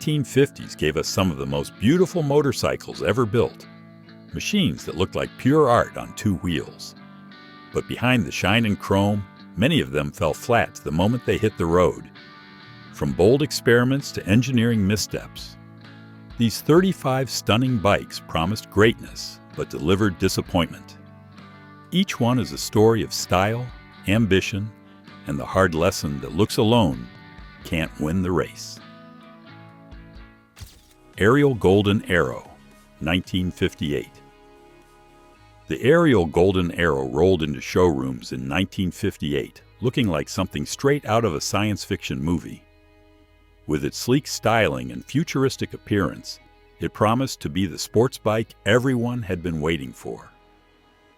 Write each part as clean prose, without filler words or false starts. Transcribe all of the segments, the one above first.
1950s gave us some of the most beautiful motorcycles ever built, machines that looked like pure art on two wheels. But behind the shine and chrome, many of them fell flat the moment they hit the road. From bold experiments to engineering missteps, these 35 stunning bikes promised greatness but delivered disappointment. Each one is a story of style, ambition, and the hard lesson that looks alone can't win the race. Ariel Golden Arrow, 1958. The Ariel Golden Arrow rolled into showrooms in 1958, looking like something straight out of a science fiction movie. With its sleek styling and futuristic appearance, it promised to be the sports bike everyone had been waiting for.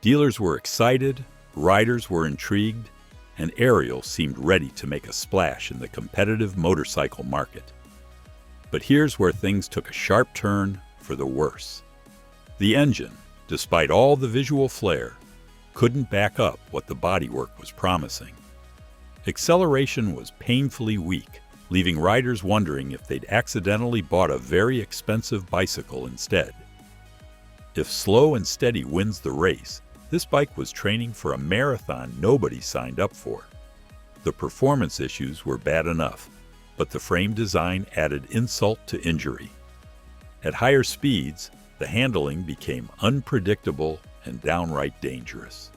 Dealers were excited, riders were intrigued, and Ariel seemed ready to make a splash in the competitive motorcycle market. But here's where things took a sharp turn for the worse. The engine, despite all the visual flair, couldn't back up what the bodywork was promising. Acceleration was painfully weak, leaving riders wondering if they'd accidentally bought a very expensive bicycle instead. If slow and steady wins the race, this bike was training for a marathon nobody signed up for. The performance issues were bad enough, but the frame design added insult to injury. At higher speeds, the handling became unpredictable and downright dangerous.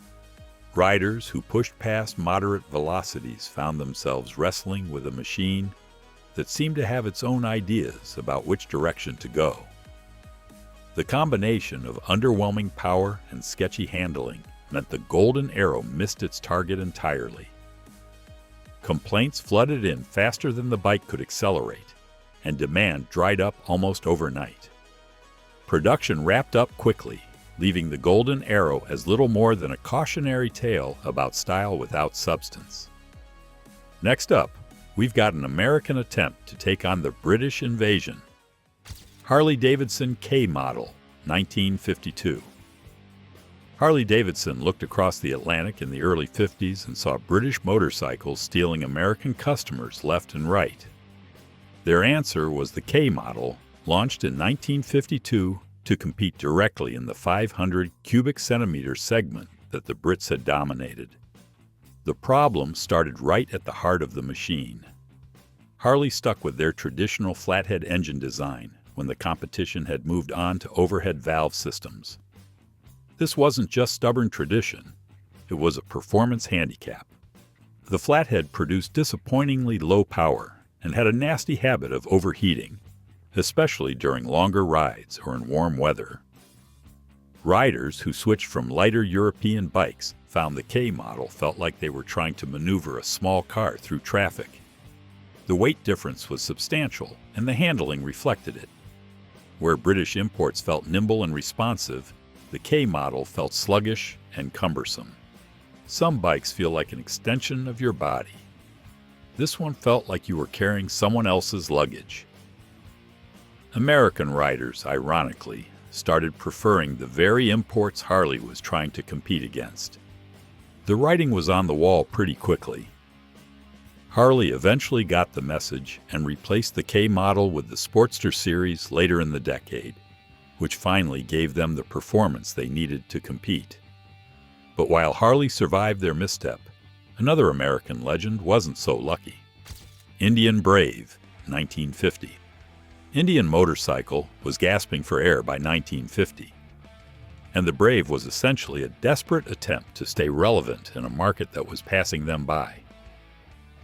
Riders who pushed past moderate velocities found themselves wrestling with a machine that seemed to have its own ideas about which direction to go. The combination of underwhelming power and sketchy handling meant the Golden Arrow missed its target entirely. Complaints flooded in faster than the bike could accelerate, and demand dried up almost overnight. Production wrapped up quickly, leaving the Golden Arrow as little more than a cautionary tale about style without substance. Next up, we've got an American attempt to take on the British invasion. Harley-Davidson K Model, 1952. Harley-Davidson looked across the Atlantic in the early 50s and saw British motorcycles stealing American customers left and right. Their answer was the K Model, launched in 1952 to compete directly in the 500 cubic centimeter segment that the Brits had dominated. The problem started right at the heart of the machine. Harley stuck with their traditional flathead engine design when the competition had moved on to overhead valve systems. This wasn't just stubborn tradition, it was a performance handicap. The flathead produced disappointingly low power and had a nasty habit of overheating, especially during longer rides or in warm weather. Riders who switched from lighter European bikes found the K Model felt like they were trying to maneuver a small car through traffic. The weight difference was substantial, and the handling reflected it. Where British imports felt nimble and responsive, the K Model felt sluggish and cumbersome. Some bikes feel like an extension of your body. This one felt like you were carrying someone else's luggage. American riders, ironically, started preferring the very imports Harley was trying to compete against. The writing was on the wall pretty quickly. Harley eventually got the message and replaced the K Model with the Sportster series later in the decade, which finally gave them the performance they needed to compete. But while Harley survived their misstep, another American legend wasn't so lucky. Indian Brave, 1950. Indian Motorcycle was gasping for air by 1950, and the Brave was essentially a desperate attempt to stay relevant in a market that was passing them by.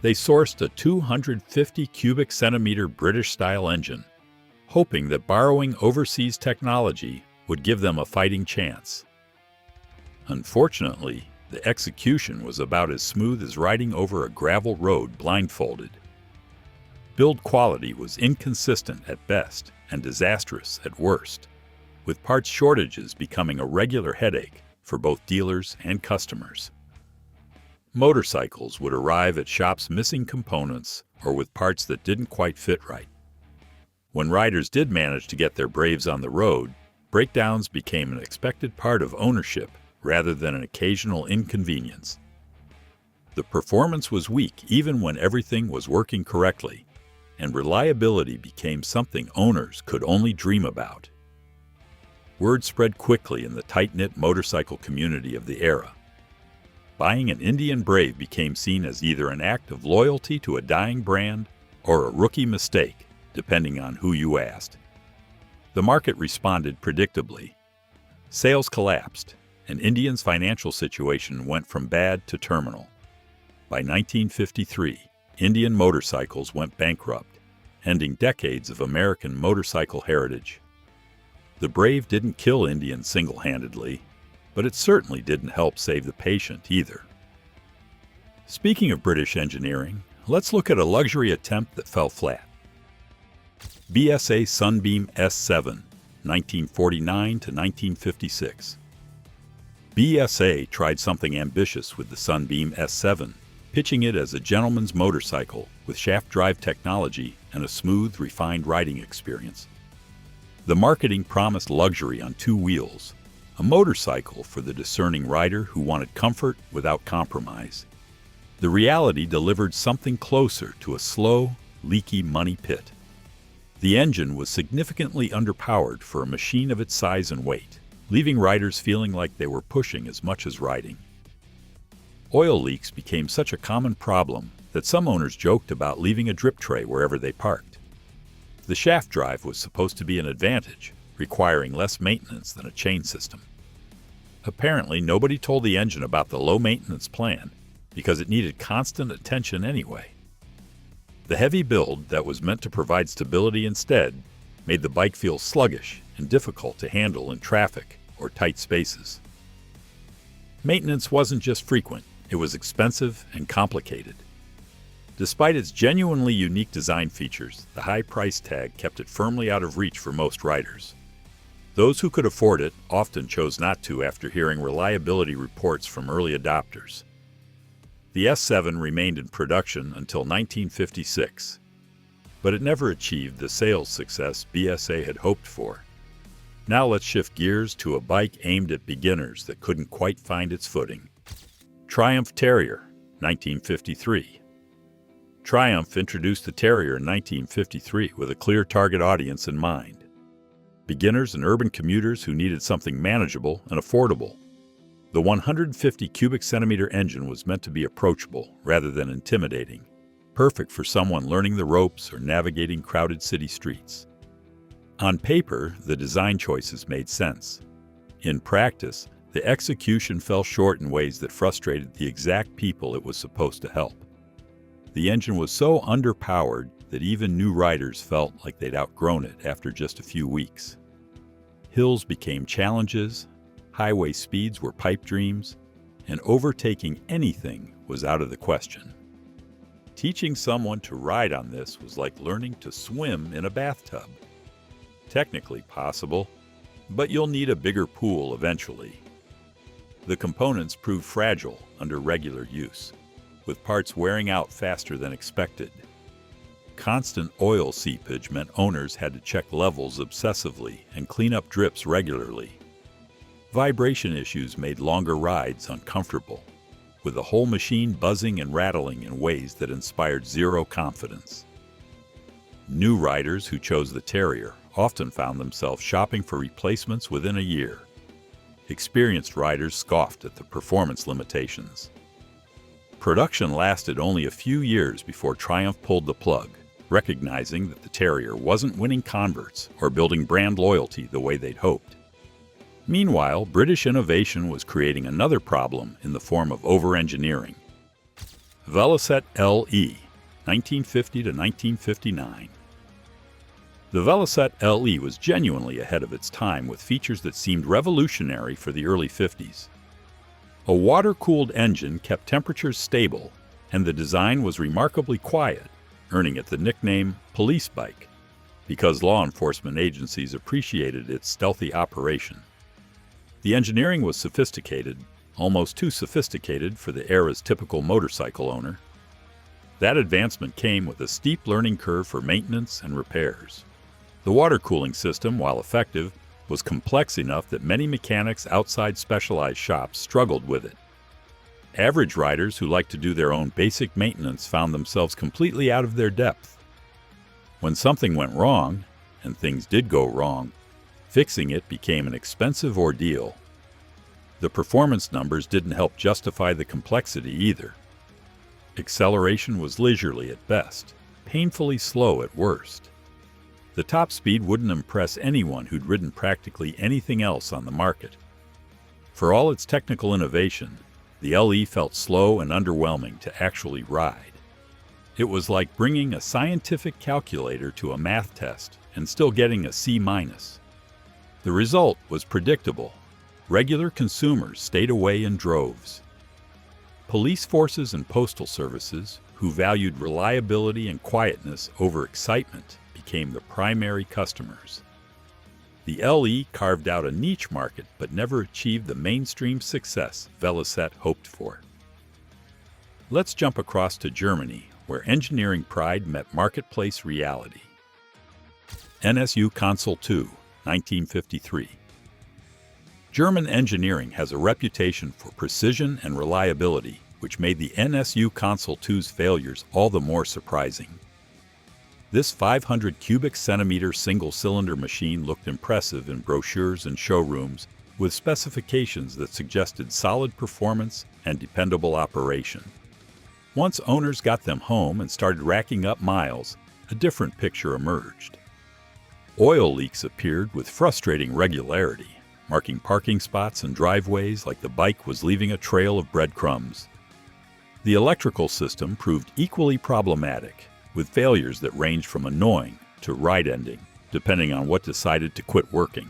They sourced a 250 cubic centimeter British-style engine, hoping that borrowing overseas technology would give them a fighting chance. Unfortunately, the execution was about as smooth as riding over a gravel road blindfolded. Build quality was inconsistent at best and disastrous at worst, with parts shortages becoming a regular headache for both dealers and customers. Motorcycles would arrive at shops missing components or with parts that didn't quite fit right. When riders did manage to get their Braves on the road, breakdowns became an expected part of ownership rather than an occasional inconvenience. The performance was weak even when everything was working correctly, and reliability became something owners could only dream about. Word spread quickly in the tight-knit motorcycle community of the era. Buying an Indian Brave became seen as either an act of loyalty to a dying brand or a rookie mistake, depending on who you asked. The market responded predictably. Sales collapsed, and Indian's financial situation went from bad to terminal. By 1953, Indian motorcycles went bankrupt, ending decades of American motorcycle heritage. The Brave didn't kill Indian single-handedly, but it certainly didn't help save the patient either. Speaking of British engineering, let's look at a luxury attempt that fell flat. BSA Sunbeam S7, 1949 to 1956. BSA tried something ambitious with the Sunbeam S7, pitching it as a gentleman's motorcycle with shaft drive technology and a smooth, refined riding experience. The marketing promised luxury on two wheels, a motorcycle for the discerning rider who wanted comfort without compromise. The reality delivered something closer to a slow, leaky money pit. The engine was significantly underpowered for a machine of its size and weight, leaving riders feeling like they were pushing as much as riding. Oil leaks became such a common problem that some owners joked about leaving a drip tray wherever they parked. The shaft drive was supposed to be an advantage, requiring less maintenance than a chain system. Apparently, nobody told the engine about the low-maintenance plan because it needed constant attention anyway. The heavy build that was meant to provide stability instead made the bike feel sluggish and difficult to handle in traffic or tight spaces. Maintenance wasn't just frequent, it was expensive and complicated. Despite its genuinely unique design features, the high price tag kept it firmly out of reach for most riders. Those who could afford it often chose not to after hearing reliability reports from early adopters. The S7 remained in production until 1956, but it never achieved the sales success BSA had hoped for. Now let's shift gears to a bike aimed at beginners that couldn't quite find its footing. Triumph Terrier, 1953. Triumph introduced the Terrier in 1953 with a clear target audience in mind: beginners and urban commuters who needed something manageable and affordable. The 150 cubic centimeter engine was meant to be approachable rather than intimidating, perfect for someone learning the ropes or navigating crowded city streets. On paper, the design choices made sense. In practice, the execution fell short in ways that frustrated the exact people it was supposed to help. The engine was so underpowered that even new riders felt like they'd outgrown it after just a few weeks. Hills became challenges, highway speeds were pipe dreams, and overtaking anything was out of the question. Teaching someone to ride on this was like learning to swim in a bathtub. Technically possible, but you'll need a bigger pool eventually. The components proved fragile under regular use, with parts wearing out faster than expected. Constant oil seepage meant owners had to check levels obsessively and clean up drips regularly. Vibration issues made longer rides uncomfortable, with the whole machine buzzing and rattling in ways that inspired zero confidence. New riders who chose the Terrier often found themselves shopping for replacements within a year. Experienced riders scoffed at the performance limitations. Production lasted only a few years before Triumph pulled the plug, recognizing that the Terrier wasn't winning converts or building brand loyalty the way they'd hoped. Meanwhile, British innovation was creating another problem in the form of over-engineering. Velocette LE, 1950 to 1959. The Velocette LE was genuinely ahead of its time with features that seemed revolutionary for the early 50s. A water-cooled engine kept temperatures stable, and the design was remarkably quiet, earning it the nickname police bike, because law enforcement agencies appreciated its stealthy operation. The engineering was sophisticated, almost too sophisticated for the era's typical motorcycle owner. That advancement came with a steep learning curve for maintenance and repairs. The water cooling system, while effective, was complex enough that many mechanics outside specialized shops struggled with it. Average riders who liked to do their own basic maintenance found themselves completely out of their depth. When something went wrong, and things did go wrong, fixing it became an expensive ordeal. The performance numbers didn't help justify the complexity either. Acceleration was leisurely at best, painfully slow at worst. The top speed wouldn't impress anyone who'd ridden practically anything else on the market. For all its technical innovation, the LE felt slow and underwhelming to actually ride. It was like bringing a scientific calculator to a math test and still getting a C-. The result was predictable. Regular consumers stayed away in droves. Police forces and postal services, who valued reliability and quietness over excitement, became the primary customers. The LE carved out a niche market but never achieved the mainstream success Velocette hoped for. Let's jump across to Germany, where engineering pride met marketplace reality. NSU Console 2, 1953. German engineering has a reputation for precision and reliability, which made the NSU Console 2's failures all the more surprising. This 500 cubic centimeter single-cylinder machine looked impressive in brochures and showrooms, with specifications that suggested solid performance and dependable operation. Once owners got them home and started racking up miles, a different picture emerged. Oil leaks appeared with frustrating regularity, marking parking spots and driveways like the bike was leaving a trail of breadcrumbs. The electrical system proved equally problematic, with failures that ranged from annoying to ride-ending, depending on what decided to quit working.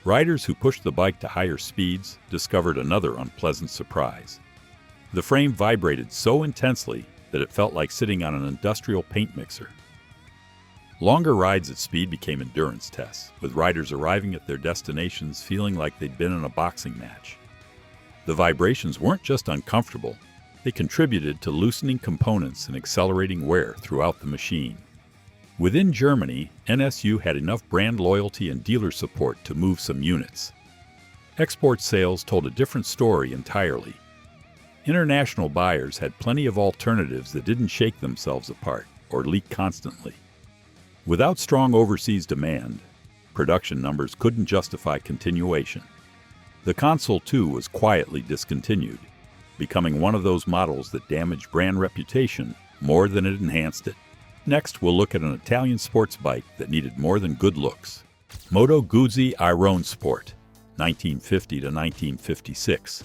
Riders who pushed the bike to higher speeds discovered another unpleasant surprise. The frame vibrated so intensely that it felt like sitting on an industrial paint mixer. Longer rides at speed became endurance tests, with riders arriving at their destinations feeling like they'd been in a boxing match. The vibrations weren't just uncomfortable, they contributed to loosening components and accelerating wear throughout the machine. Within Germany, NSU had enough brand loyalty and dealer support to move some units. Export sales told a different story entirely. International buyers had plenty of alternatives that didn't shake themselves apart or leak constantly. Without strong overseas demand, production numbers couldn't justify continuation. The Console 2 was quietly discontinued, becoming one of those models that damaged brand reputation more than it enhanced it. Next, we'll look at an Italian sports bike that needed more than good looks. Moto Guzzi Iron Sport, 1950 to 1956.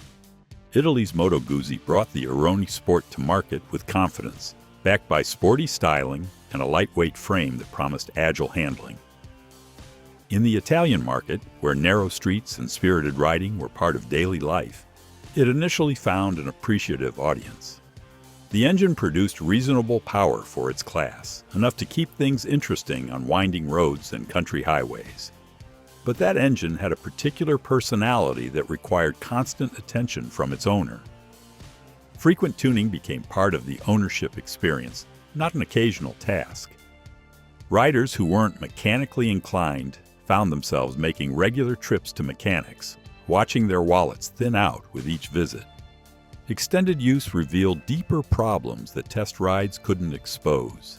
Italy's Moto Guzzi brought the Airone Sport to market with confidence, backed by sporty styling and a lightweight frame that promised agile handling. In the Italian market, where narrow streets and spirited riding were part of daily life, it initially found an appreciative audience. The engine produced reasonable power for its class, enough to keep things interesting on winding roads and country highways. But that engine had a particular personality that required constant attention from its owner. Frequent tuning became part of the ownership experience, not an occasional task. Riders who weren't mechanically inclined found themselves making regular trips to mechanics, watching their wallets thin out with each visit. Extended use revealed deeper problems that test rides couldn't expose.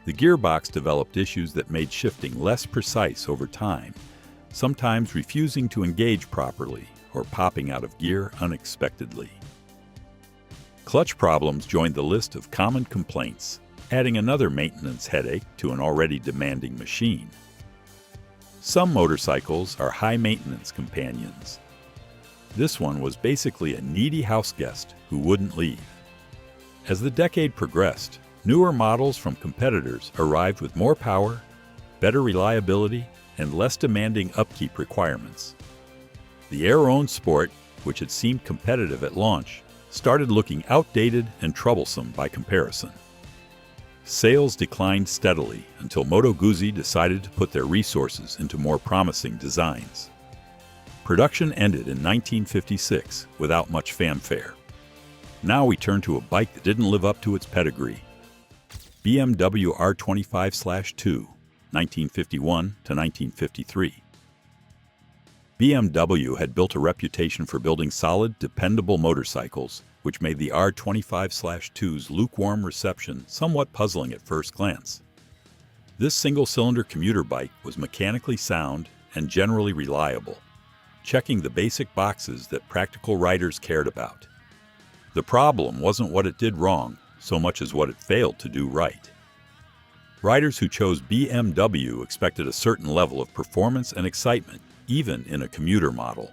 The gearbox developed issues that made shifting less precise over time, sometimes refusing to engage properly or popping out of gear unexpectedly. Clutch problems joined the list of common complaints, adding another maintenance headache to an already demanding machine. Some motorcycles are high-maintenance companions. This one was basically a needy house guest who wouldn't leave. As the decade progressed, newer models from competitors arrived with more power, better reliability, and less demanding upkeep requirements. The Airone Sport, which had seemed competitive at launch, started looking outdated and troublesome by comparison. Sales declined steadily until Moto Guzzi decided to put their resources into more promising designs. Production ended in 1956 without much fanfare. Now we turn to a bike that didn't live up to its pedigree. BMW R25/2, 1951 to 1953. BMW had built a reputation for building solid, dependable motorcycles, which made the R25/2's lukewarm reception somewhat puzzling at first glance. This single-cylinder commuter bike was mechanically sound and generally reliable, checking the basic boxes that practical riders cared about. The problem wasn't what it did wrong, so much as what it failed to do right. Riders who chose BMW expected a certain level of performance and excitement, even in a commuter model.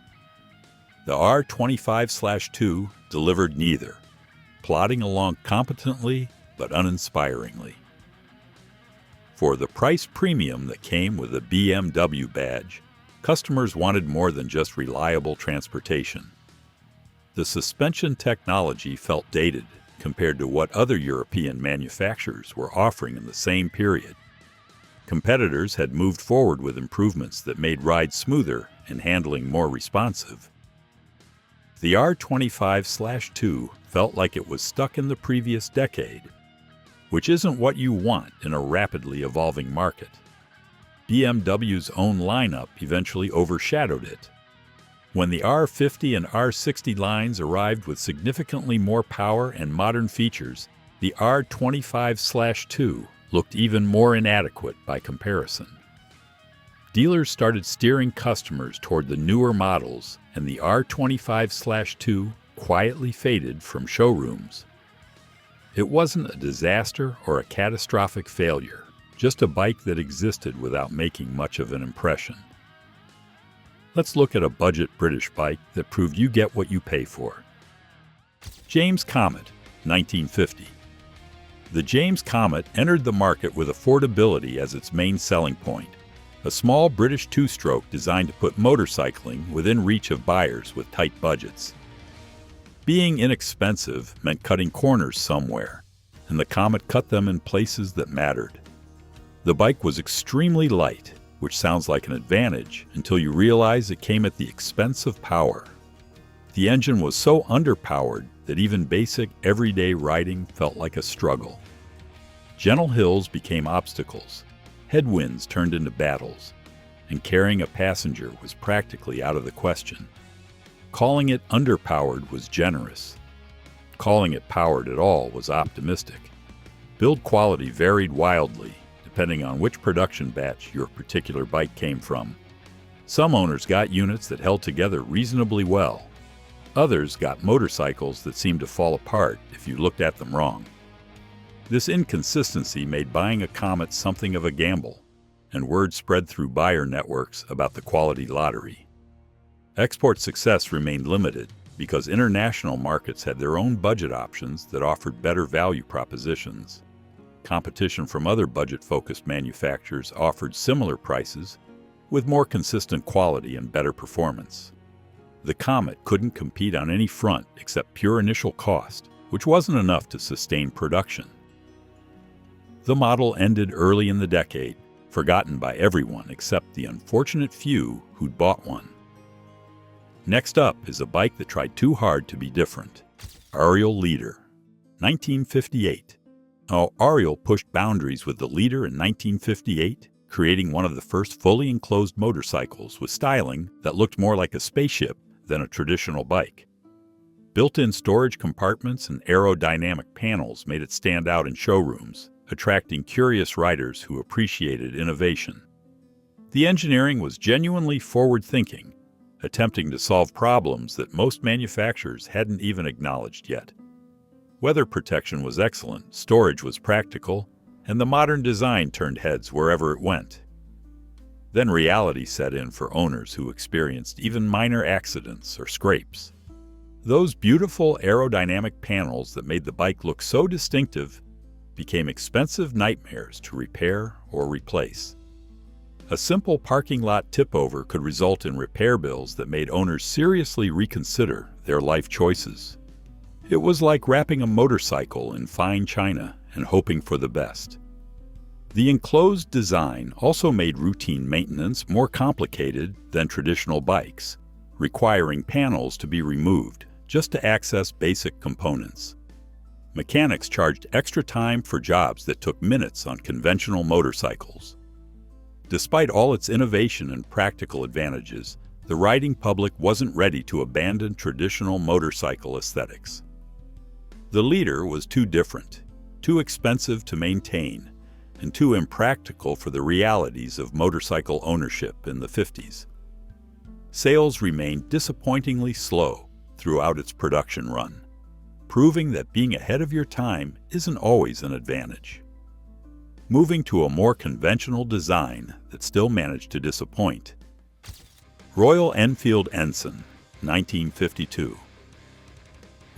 The R25/2 delivered neither, plodding along competently but uninspiringly. For the price premium that came with a BMW badge, customers wanted more than just reliable transportation. The suspension technology felt dated compared to what other European manufacturers were offering in the same period. Competitors had moved forward with improvements that made rides smoother and handling more responsive. The R25/2 felt like it was stuck in the previous decade, which isn't what you want in a rapidly evolving market. BMW's own lineup eventually overshadowed it. When the R50 and R60 lines arrived with significantly more power and modern features, the R25/2 looked even more inadequate by comparison. Dealers started steering customers toward the newer models, and the R25/2 quietly faded from showrooms. It wasn't a disaster or a catastrophic failure, just a bike that existed without making much of an impression. Let's look at a budget British bike that proved you get what you pay for. James Comet, 1950. The James Comet entered the market with affordability as its main selling point, a small British two-stroke designed to put motorcycling within reach of buyers with tight budgets. Being inexpensive meant cutting corners somewhere, and the Comet cut them in places that mattered. The bike was extremely light, which sounds like an advantage until you realize it came at the expense of power. The engine was so underpowered that even basic everyday riding felt like a struggle. Gentle hills became obstacles, headwinds turned into battles, and carrying a passenger was practically out of the question. Calling it underpowered was generous. Calling it powered at all was optimistic. Build quality varied wildly, depending on which production batch your particular bike came from. Some owners got units that held together reasonably well. Others got motorcycles that seemed to fall apart if you looked at them wrong. This inconsistency made buying a Comet something of a gamble, and word spread through buyer networks about the quality lottery. Export success remained limited because international markets had their own budget options that offered better value propositions. Competition from other budget-focused manufacturers offered similar prices with more consistent quality and better performance. The Comet couldn't compete on any front except pure initial cost, which wasn't enough to sustain production. The model ended early in the decade, forgotten by everyone except the unfortunate few who'd bought one. Next up is a bike that tried too hard to be different. Ariel Leader, 1958. Ariel pushed boundaries with the Leader in 1958, creating one of the first fully enclosed motorcycles with styling that looked more like a spaceship than a traditional bike. Built-in storage compartments and aerodynamic panels made it stand out in showrooms, attracting curious riders who appreciated innovation. The engineering was genuinely forward-thinking, attempting to solve problems that most manufacturers hadn't even acknowledged yet. Weather protection was excellent, storage was practical, and the modern design turned heads wherever it went. Then reality set in for owners who experienced even minor accidents or scrapes. Those beautiful aerodynamic panels that made the bike look so distinctive became expensive nightmares to repair or replace. A simple parking lot tip-over could result in repair bills that made owners seriously reconsider their life choices. It was like wrapping a motorcycle in fine china and hoping for the best. The enclosed design also made routine maintenance more complicated than traditional bikes, requiring panels to be removed just to access basic components. Mechanics charged extra time for jobs that took minutes on conventional motorcycles. Despite all its innovation and practical advantages, the riding public wasn't ready to abandon traditional motorcycle aesthetics. The Leader was too different, too expensive to maintain, and too impractical for the realities of motorcycle ownership in the 50s. Sales remained disappointingly slow throughout its production run, proving that being ahead of your time isn't always an advantage. Moving to a more conventional design that still managed to disappoint. Royal Enfield Ensign, 1952.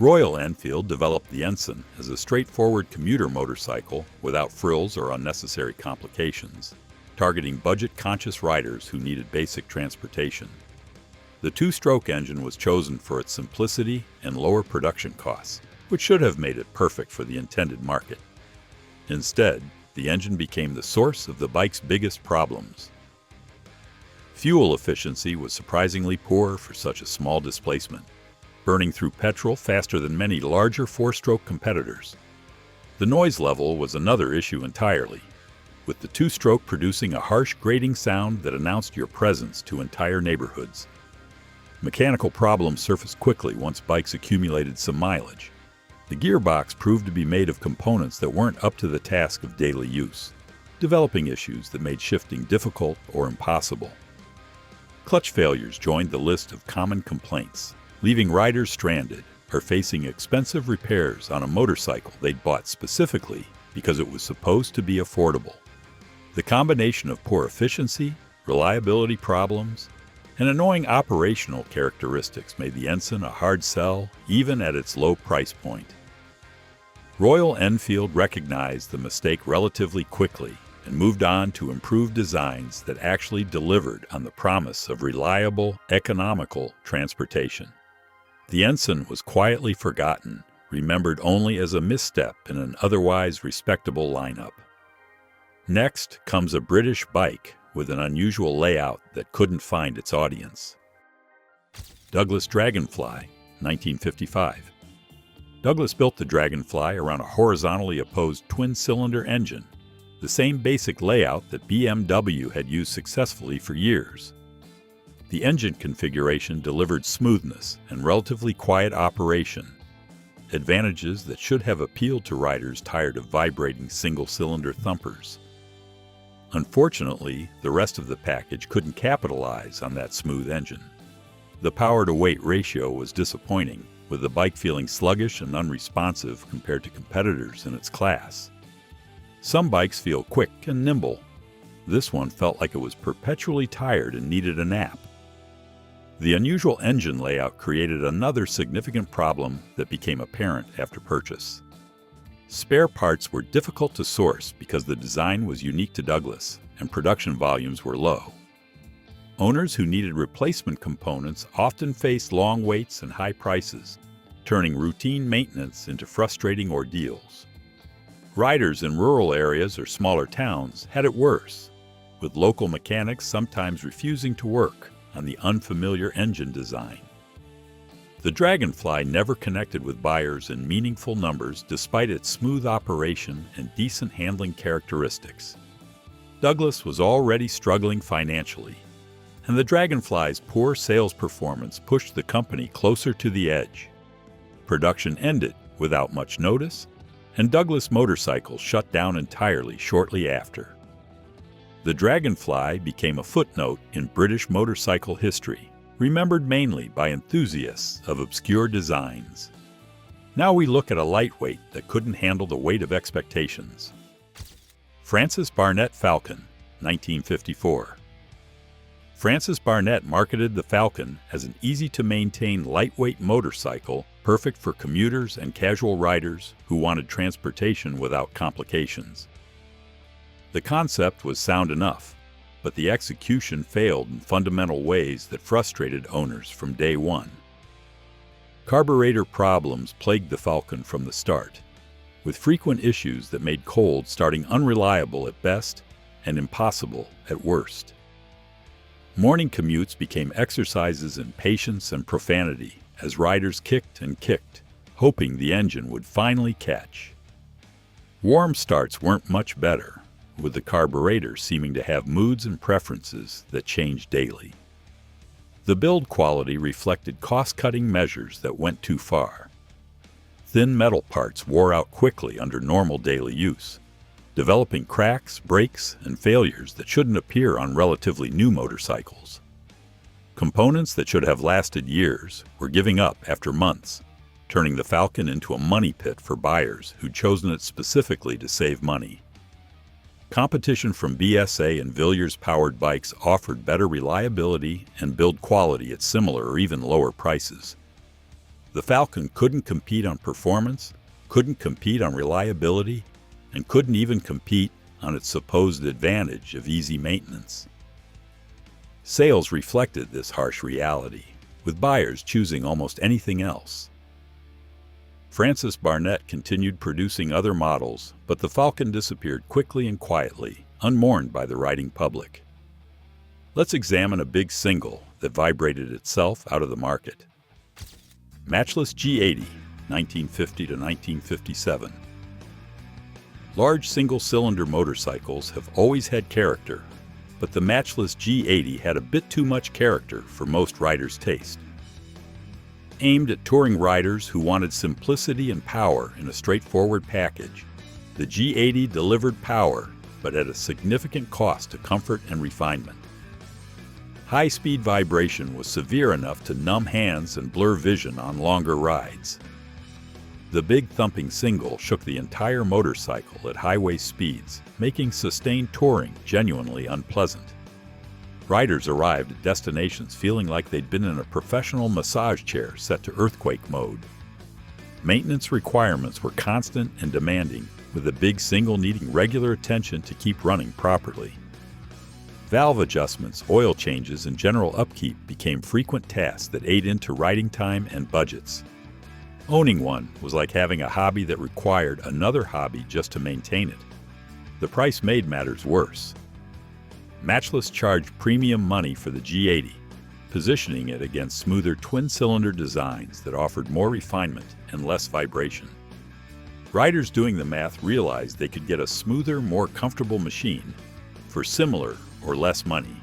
Royal Enfield developed the Ensign as a straightforward commuter motorcycle without frills or unnecessary complications, targeting budget-conscious riders who needed basic transportation. The two-stroke engine was chosen for its simplicity and lower production costs, which should have made it perfect for the intended market. Instead, the engine became the source of the bike's biggest problems. Fuel efficiency was surprisingly poor for such a small displacement, burning through petrol faster than many larger four-stroke competitors. The noise level was another issue entirely, with the two-stroke producing a harsh grating sound that announced your presence to entire neighborhoods. Mechanical problems surfaced quickly once bikes accumulated some mileage. The gearbox proved to be made of components that weren't up to the task of daily use, developing issues that made shifting difficult or impossible. Clutch failures joined the list of common complaints, leaving riders stranded or facing expensive repairs on a motorcycle they'd bought specifically because it was supposed to be affordable. The combination of poor efficiency, reliability problems, and annoying operational characteristics made the Ensign a hard sell even at its low price point. Royal Enfield recognized the mistake relatively quickly and moved on to improve designs that actually delivered on the promise of reliable, economical transportation. The Ensign was quietly forgotten, remembered only as a misstep in an otherwise respectable lineup. Next comes a British bike with an unusual layout that couldn't find its audience. Douglas Dragonfly, 1955. Douglas built the Dragonfly around a horizontally opposed twin-cylinder engine, the same basic layout that BMW had used successfully for years. The engine configuration delivered smoothness and relatively quiet operation, advantages that should have appealed to riders tired of vibrating single-cylinder thumpers. Unfortunately, the rest of the package couldn't capitalize on that smooth engine. The power-to-weight ratio was disappointing, with the bike feeling sluggish and unresponsive compared to competitors in its class. Some bikes feel quick and nimble. This one felt like it was perpetually tired and needed a nap. The unusual engine layout created another significant problem that became apparent after purchase. Spare parts were difficult to source because the design was unique to Douglas and production volumes were low. Owners who needed replacement components often faced long waits and high prices, turning routine maintenance into frustrating ordeals. Riders in rural areas or smaller towns had it worse, with local mechanics sometimes refusing to work on the unfamiliar engine design. The Dragonfly never connected with buyers in meaningful numbers despite its smooth operation and decent handling characteristics. Douglas was already struggling financially, and the Dragonfly's poor sales performance pushed the company closer to the edge. Production ended without much notice, and Douglas Motorcycles shut down entirely shortly after. The Dragonfly became a footnote in British motorcycle history, remembered mainly by enthusiasts of obscure designs. Now we look at a lightweight that couldn't handle the weight of expectations. Francis Barnett Falcon, 1954. Francis Barnett marketed the Falcon as an easy-to-maintain lightweight motorcycle perfect for commuters and casual riders who wanted transportation without complications. The concept was sound enough, but the execution failed in fundamental ways that frustrated owners from day one. Carburetor problems plagued the Falcon from the start, with frequent issues that made cold starting unreliable at best and impossible at worst. Morning commutes became exercises in patience and profanity as riders kicked and kicked, hoping the engine would finally catch. Warm starts weren't much better, with the carburetor seeming to have moods and preferences that changed daily. The build quality reflected cost-cutting measures that went too far. Thin metal parts wore out quickly under normal daily use, developing cracks, breaks, and failures that shouldn't appear on relatively new motorcycles. Components that should have lasted years were giving up after months, turning the Falcon into a money pit for buyers who'd chosen it specifically to save money. Competition from BSA and Villiers-powered bikes offered better reliability and build quality at similar or even lower prices. The Falcon couldn't compete on performance, couldn't compete on reliability, and couldn't even compete on its supposed advantage of easy maintenance. Sales reflected this harsh reality, with buyers choosing almost anything else. Francis Barnett continued producing other models, but the Falcon disappeared quickly and quietly, unmourned by the riding public. Let's examine a big single that vibrated itself out of the market. Matchless G80, 1950 to 1957. Large single-cylinder motorcycles have always had character, but the Matchless G80 had a bit too much character for most riders' taste. Aimed at touring riders who wanted simplicity and power in a straightforward package, the G80 delivered power, but at a significant cost to comfort and refinement. High-speed vibration was severe enough to numb hands and blur vision on longer rides. The big thumping single shook the entire motorcycle at highway speeds, making sustained touring genuinely unpleasant. Riders arrived at destinations feeling like they'd been in a professional massage chair set to earthquake mode. Maintenance requirements were constant and demanding, with the big single needing regular attention to keep running properly. Valve adjustments, oil changes, and general upkeep became frequent tasks that ate into riding time and budgets. Owning one was like having a hobby that required another hobby just to maintain it. The price made matters worse. Matchless charged premium money for the G80, positioning it against smoother twin-cylinder designs that offered more refinement and less vibration. Riders doing the math realized they could get a smoother, more comfortable machine for similar or less money.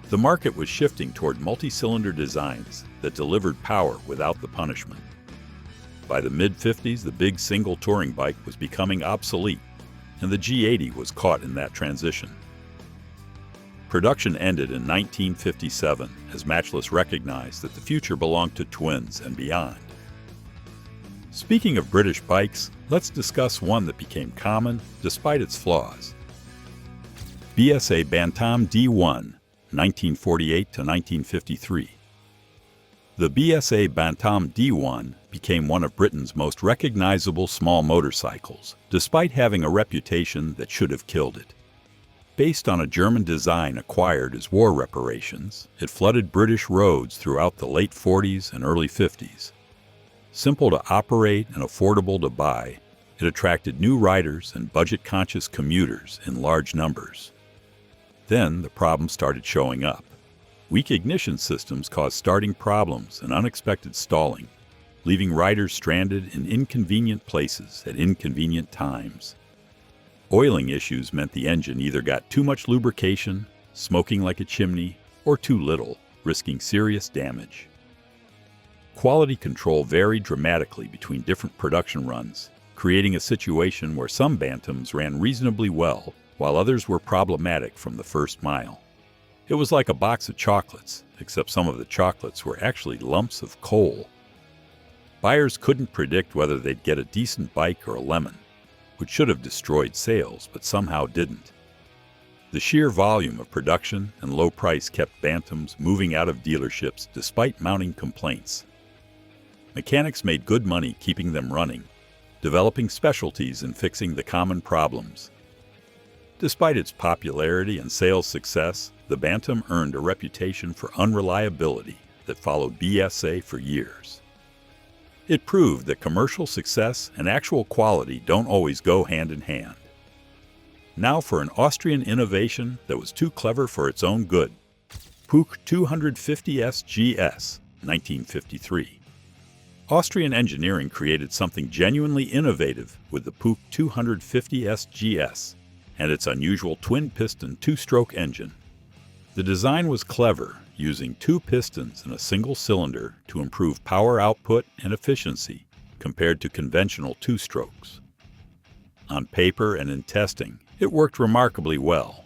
The market was shifting toward multi-cylinder designs that delivered power without the punishment. By the mid-50s, the big single touring bike was becoming obsolete, and the G80 was caught in that transition. Production ended in 1957 as Matchless recognized that the future belonged to twins and beyond. Speaking of British bikes, let's discuss one that became common despite its flaws. BSA Bantam D1, 1948 to 1953. The BSA Bantam D1 became one of Britain's most recognizable small motorcycles, despite having a reputation that should have killed it. Based on a German design acquired as war reparations, it flooded British roads throughout the late 40s and early 50s. Simple to operate and affordable to buy, it attracted new riders and budget-conscious commuters in large numbers. Then the problems started showing up. Weak ignition systems caused starting problems and unexpected stalling, leaving riders stranded in inconvenient places at inconvenient times. Oiling issues meant the engine either got too much lubrication, smoking like a chimney, or too little, risking serious damage. Quality control varied dramatically between different production runs, creating a situation where some Bantams ran reasonably well, while others were problematic from the first mile. It was like a box of chocolates, except some of the chocolates were actually lumps of coal. Buyers couldn't predict whether they'd get a decent bike or a lemon, which should have destroyed sales but somehow didn't. The sheer volume of production and low price kept Bantams moving out of dealerships despite mounting complaints. Mechanics made good money keeping them running, developing specialties in fixing the common problems. Despite its popularity and sales success, the Bantam earned a reputation for unreliability that followed BSA for years. It proved that commercial success and actual quality don't always go hand in hand. Now for an Austrian innovation that was too clever for its own good. Puch 250S GS, 1953. Austrian engineering created something genuinely innovative with the Puch 250S GS and its unusual twin-piston two-stroke engine. The design was clever, using two pistons in a single cylinder to improve power output and efficiency compared to conventional two-strokes. On paper and in testing, it worked remarkably well,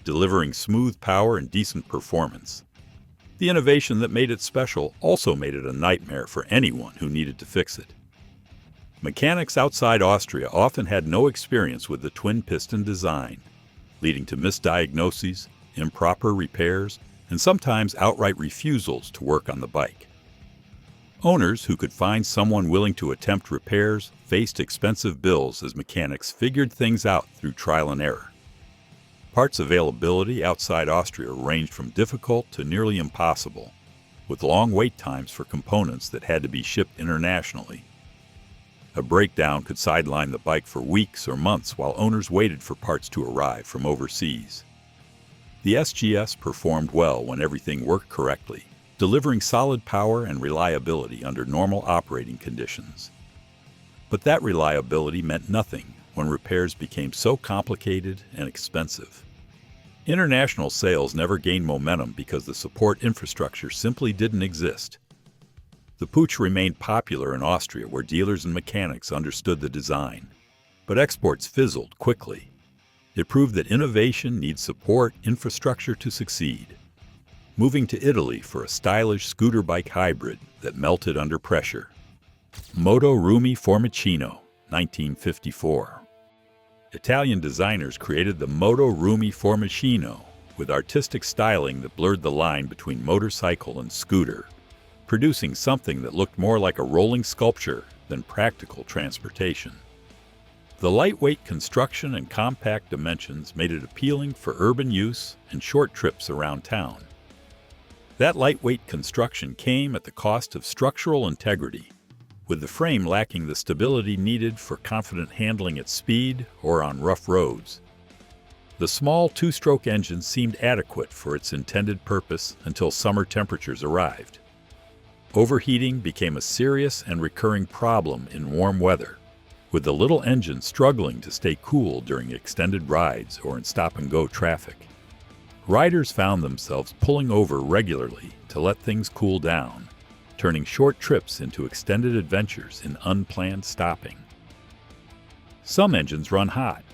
delivering smooth power and decent performance. The innovation that made it special also made it a nightmare for anyone who needed to fix it. Mechanics outside Austria often had no experience with the twin-piston design, leading to misdiagnoses, improper repairs, and sometimes outright refusals to work on the bike. Owners who could find someone willing to attempt repairs faced expensive bills as mechanics figured things out through trial and error. Parts availability outside Austria ranged from difficult to nearly impossible, with long wait times for components that had to be shipped internationally. A breakdown could sideline the bike for weeks or months while owners waited for parts to arrive from overseas. The SGS performed well when everything worked correctly, delivering solid power and reliability under normal operating conditions. But that reliability meant nothing when repairs became so complicated and expensive. International sales never gained momentum because the support infrastructure simply didn't exist. The Puch remained popular in Austria where dealers and mechanics understood the design, but exports fizzled quickly. It proved that innovation needs support infrastructure to succeed. Moving to Italy for a stylish scooter bike hybrid that melted under pressure. Moto Rumi Formicino, 1954. Italian designers created the Moto Rumi Formicino with artistic styling that blurred the line between motorcycle and scooter, producing something that looked more like a rolling sculpture than practical transportation. The lightweight construction and compact dimensions made it appealing for urban use and short trips around town. That lightweight construction came at the cost of structural integrity, with the frame lacking the stability needed for confident handling at speed or on rough roads. The small two-stroke engine seemed adequate for its intended purpose until summer temperatures arrived. Overheating became a serious and recurring problem in warm weather, with the little engine struggling to stay cool during extended rides or in stop-and-go traffic. Riders found themselves pulling over regularly to let things cool down, turning short trips into extended adventures in unplanned stopping. Some engines run hot.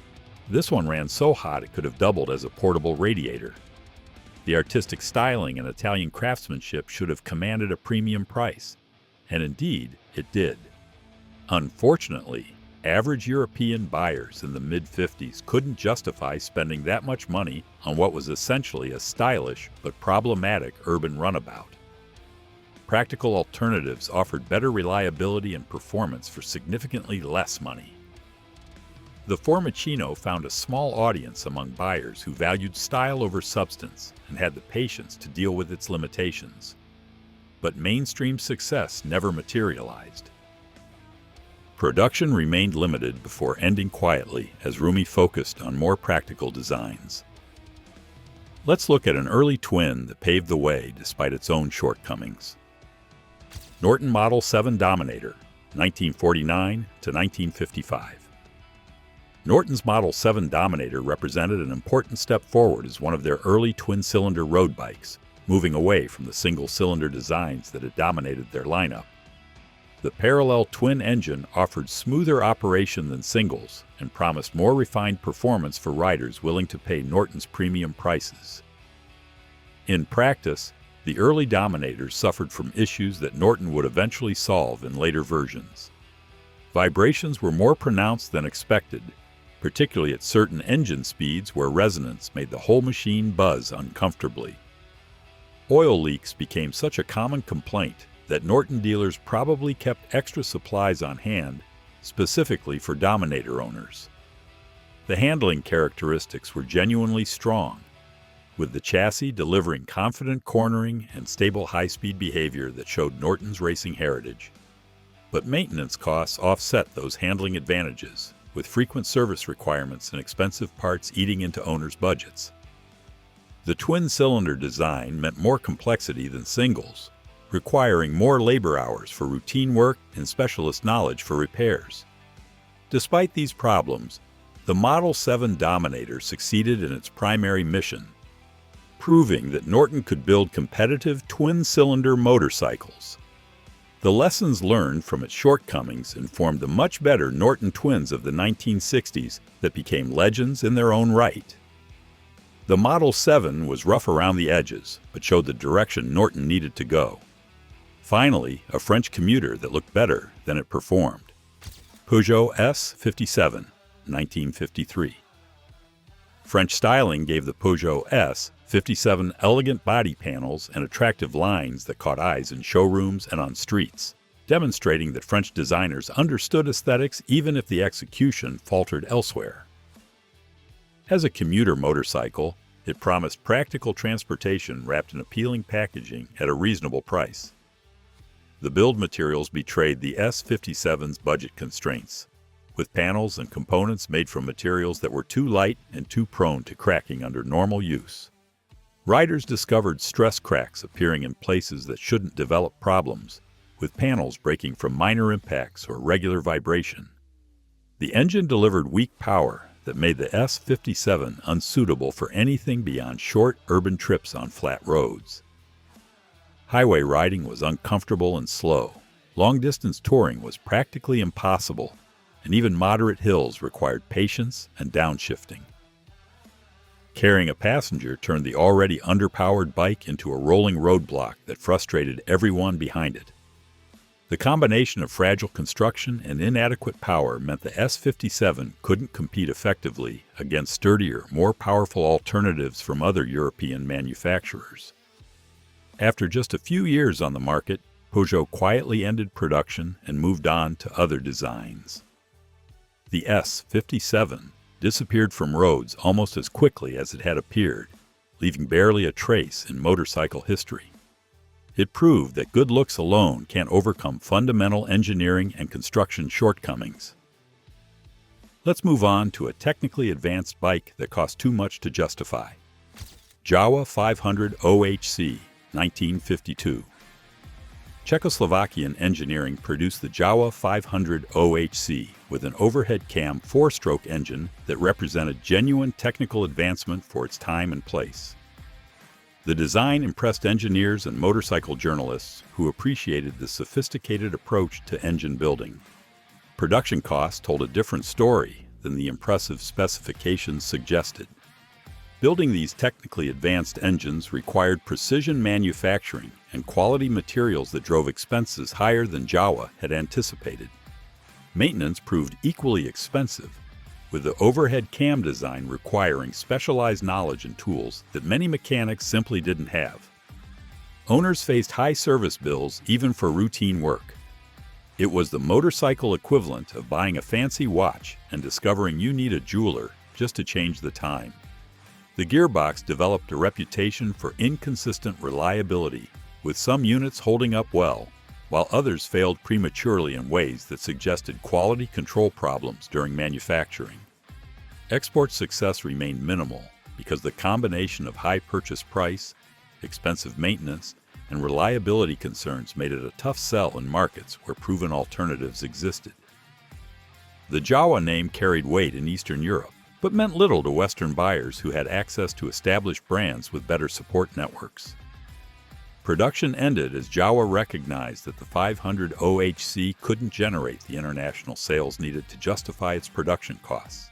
This one ran so hot it could have doubled as a portable radiator. The artistic styling and Italian craftsmanship should have commanded a premium price, and indeed, it did. Unfortunately, average European buyers in the mid-50s couldn't justify spending that much money on what was essentially a stylish but problematic urban runabout. Practical alternatives offered better reliability and performance for significantly less money. The Formicino found a small audience among buyers who valued style over substance and had the patience to deal with its limitations. But mainstream success never materialized. Production remained limited before ending quietly as Rumi focused on more practical designs. Let's look at an early twin that paved the way despite its own shortcomings. Norton Model 7 Dominator, 1949 to 1955. Norton's Model 7 Dominator represented an important step forward as one of their early twin-cylinder road bikes, moving away from the single-cylinder designs that had dominated their lineup. The parallel twin engine offered smoother operation than singles and promised more refined performance for riders willing to pay Norton's premium prices. In practice, the early Dominators suffered from issues that Norton would eventually solve in later versions. Vibrations were more pronounced than expected, particularly at certain engine speeds where resonance made the whole machine buzz uncomfortably. Oil leaks became such a common complaint that Norton dealers probably kept extra supplies on hand, specifically for Dominator owners. The handling characteristics were genuinely strong, with the chassis delivering confident cornering and stable high-speed behavior that showed Norton's racing heritage. But maintenance costs offset those handling advantages, with frequent service requirements and expensive parts eating into owners' budgets. The twin-cylinder design meant more complexity than singles, requiring more labor hours for routine work and specialist knowledge for repairs. Despite these problems, the Model 7 Dominator succeeded in its primary mission, proving that Norton could build competitive twin-cylinder motorcycles. The lessons learned from its shortcomings informed the much better Norton twins of the 1960s that became legends in their own right. The Model 7 was rough around the edges, but showed the direction Norton needed to go. Finally, a French commuter that looked better than it performed. Peugeot S57, 1953. French styling gave the Peugeot S57 elegant body panels and attractive lines that caught eyes in showrooms and on streets, demonstrating that French designers understood aesthetics even if the execution faltered elsewhere. As a commuter motorcycle, it promised practical transportation wrapped in appealing packaging at a reasonable price. The build materials betrayed the S57's budget constraints, with panels and components made from materials that were too light and too prone to cracking under normal use. Riders discovered stress cracks appearing in places that shouldn't develop problems, with panels breaking from minor impacts or regular vibration. The engine delivered weak power that made the S57 unsuitable for anything beyond short urban trips on flat roads. Highway riding was uncomfortable and slow. Long-distance touring was practically impossible, and even moderate hills required patience and downshifting. Carrying a passenger turned the already underpowered bike into a rolling roadblock that frustrated everyone behind it. The combination of fragile construction and inadequate power meant the S57 couldn't compete effectively against sturdier, more powerful alternatives from other European manufacturers. After just a few years on the market, Peugeot quietly ended production and moved on to other designs. The S57 disappeared from roads almost as quickly as it had appeared, leaving barely a trace in motorcycle history. It proved that good looks alone can't overcome fundamental engineering and construction shortcomings. Let's move on to a technically advanced bike that cost too much to justify. Jawa 500 OHC, 1952. Czechoslovakian engineering produced the Jawa 500 OHC with an overhead cam 4-stroke engine that represented genuine technical advancement for its time and place. The design impressed engineers and motorcycle journalists who appreciated the sophisticated approach to engine building. Production costs told a different story than the impressive specifications suggested. Building these technically advanced engines required precision manufacturing and quality materials that drove expenses higher than Jawa had anticipated. Maintenance proved equally expensive, with the overhead cam design requiring specialized knowledge and tools that many mechanics simply didn't have. Owners faced high service bills even for routine work. It was the motorcycle equivalent of buying a fancy watch and discovering you need a jeweler just to change the time. The gearbox developed a reputation for inconsistent reliability, with some units holding up well, while others failed prematurely in ways that suggested quality control problems during manufacturing. Export success remained minimal because the combination of high purchase price, expensive maintenance, and reliability concerns made it a tough sell in markets where proven alternatives existed. The Jawa name carried weight in Eastern Europe, but meant little to Western buyers who had access to established brands with better support networks. Production ended as Jawa recognized that the 500 OHC couldn't generate the international sales needed to justify its production costs.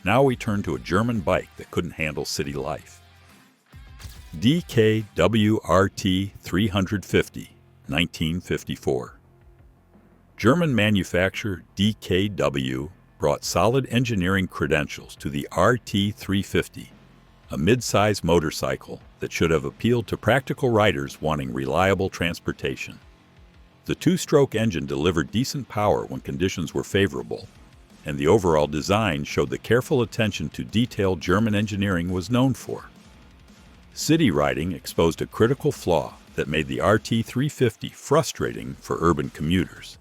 Now we turn to a German bike that couldn't handle city life. DKWRT 350, 1954. German manufacturer DKW brought solid engineering credentials to the RT350, a mid-size motorcycle that should have appealed to practical riders wanting reliable transportation. The two-stroke engine delivered decent power when conditions were favorable, and the overall design showed the careful attention to detail German engineering was known for. City riding exposed a critical flaw that made the RT350 frustrating for urban commuters.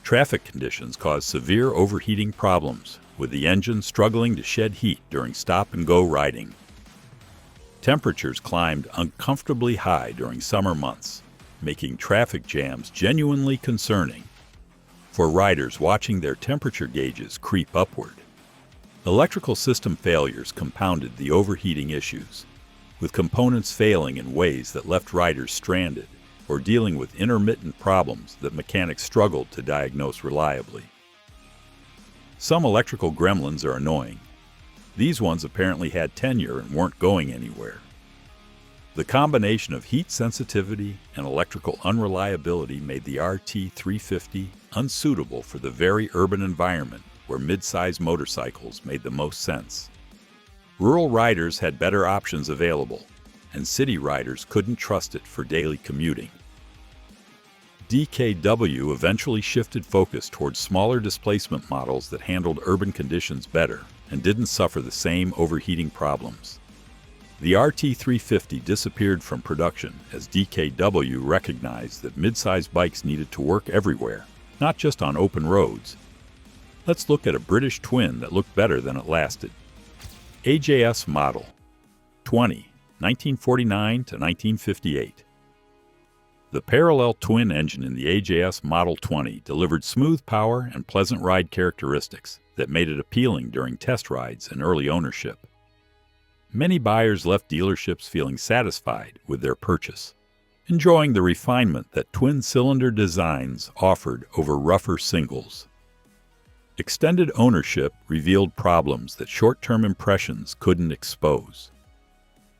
Traffic conditions caused severe overheating problems, with the engine struggling to shed heat during stop-and-go riding. Temperatures climbed uncomfortably high during summer months, making traffic jams genuinely concerning for riders watching their temperature gauges creep upward. Electrical system failures compounded the overheating issues, with components failing in ways that left riders stranded or dealing with intermittent problems that mechanics struggled to diagnose reliably. Some electrical gremlins are annoying. These ones apparently had tenure and weren't going anywhere. The combination of heat sensitivity and electrical unreliability made the RT350 unsuitable for the very urban environment where mid-size motorcycles made the most sense. Rural riders had better options available, and city riders couldn't trust it for daily commuting. DKW eventually shifted focus towards smaller displacement models that handled urban conditions better and didn't suffer the same overheating problems. The RT350 disappeared from production as DKW recognized that mid-size bikes needed to work everywhere, not just on open roads. Let's look at a British twin that looked better than it lasted. AJS Model 20, 1949 to 1958. The parallel twin engine in the AJS Model 20 delivered smooth power and pleasant ride characteristics that made it appealing during test rides and early ownership. Many buyers left dealerships feeling satisfied with their purchase, enjoying the refinement that twin-cylinder designs offered over rougher singles. Extended ownership revealed problems that short-term impressions couldn't expose.